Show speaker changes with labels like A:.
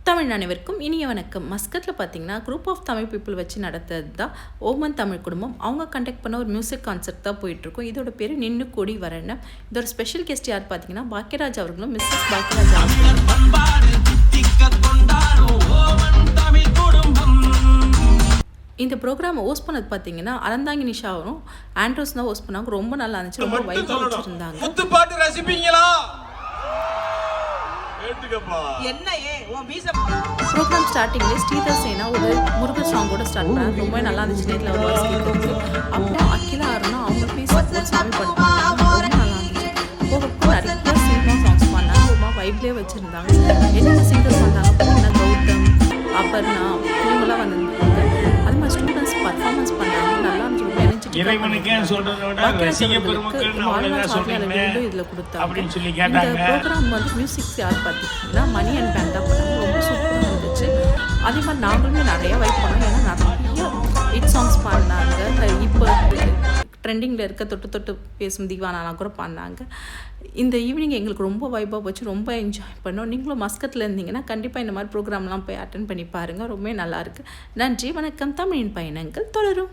A: தமிழ் அனைவருக்கும் இனிய வணக்கம். மஸ்கட்டில் பார்த்தீங்கன்னா குரூப் ஆஃப் தமிழ் பீப்புள் வச்சு நடத்துறது தான் ஓமன் தமிழ் குடும்பம். அவங்க கண்டக்ட் பண்ண ஒரு மியூசிக் கான்சர்ட் தான் போயிட்டுருக்கோம். இதோட பேர் நின்று கூடி வரணும். இதோட ஸ்பெஷல் கெஸ்ட் யார் பார்த்தீங்கன்னா பாக்கியராஜ் அவர்களும் மிஸ்ஸஸ் பாக்கியராஜ் அவர்களும். இந்த ப்ரோக்ராம் ஹோஸ்ட் பண்ணது பார்த்தீங்கன்னா அறந்தாங்கி நிஷாவும் ஆண்ட்ரோஸ் தான் ஹோஸ்ட் பண்ணாங்க. ரொம்ப நல்லா இருந்துச்சு, ரொம்ப வைபாக வச்சுருந்தாங்க. ப்ரோக்ராம் ஸ்டார்டிங்லேயே ஸ்ரீதர் சேனா ஒரு முருகன் சாங்கோட ஸ்டார்ட் பண்ணாங்க. ரொம்ப நல்லா இருந்துச்சு. நேரில் ஒரு வாய்ஸ் கேட்குறது. அப்புறம் அகிலா அருணா அவங்க பேசி சாமி படுத்தாங்க. ரொம்ப நல்லா இருந்துச்சு. போக நிறைய சினிமா சாங்ஸ் பண்ணாங்க. ரொம்ப வைப்லேயே வச்சுருந்தாங்க. என்னென்ன சிங்கர்ஸ் வந்தாங்க பார்த்தீங்கன்னா கௌதம், அபர்ணா இவங்கெல்லாம் வந்திருந்தாங்க. அது மாதிரி ஸ்டூடெண்ட்ஸ் பர்ஃபார்மன்ஸ் பண்ணாங்க. நல்லா இருந்துச்சு. ரொம்ப எனர்ஜெட்டிக்காக இதில் கொடுத்தாங்க. இந்த ப்ரோக்ராம் வந்து மியூசிக்ஸ் யார் பார்த்தீங்கன்னா மணி அண்ட் பேண்ட் தான் பண்ணாங்க. ரொம்ப சூப்பராக இருந்துச்சு. அதே மாதிரி நாங்களுமே நிறையா வைப் பண்ணோம். ஏன்னா நிறைய ஹிட் சாங்ஸ் பாடினாங்க. இப்போ ட்ரெண்டிங்கில் இருக்க தொட்டு தொட்டு பேசும் தீவானா கூட பாடினாங்க. இந்த ஈவினிங் எங்களுக்கு ரொம்ப வைப்பாக போச்சு. ரொம்ப என்ஜாய் பண்ணோம். நீங்களும் மஸ்கட்டில் இருந்தீங்கன்னா கண்டிப்பாக இந்த மாதிரி ப்ரோக்ராம்லாம் போய் அட்டன் பண்ணி பாருங்கள். ரொம்ப நல்லாயிருக்கு. நன்றி, வணக்கம். தமிழின் பயணங்கள் தொடரும்.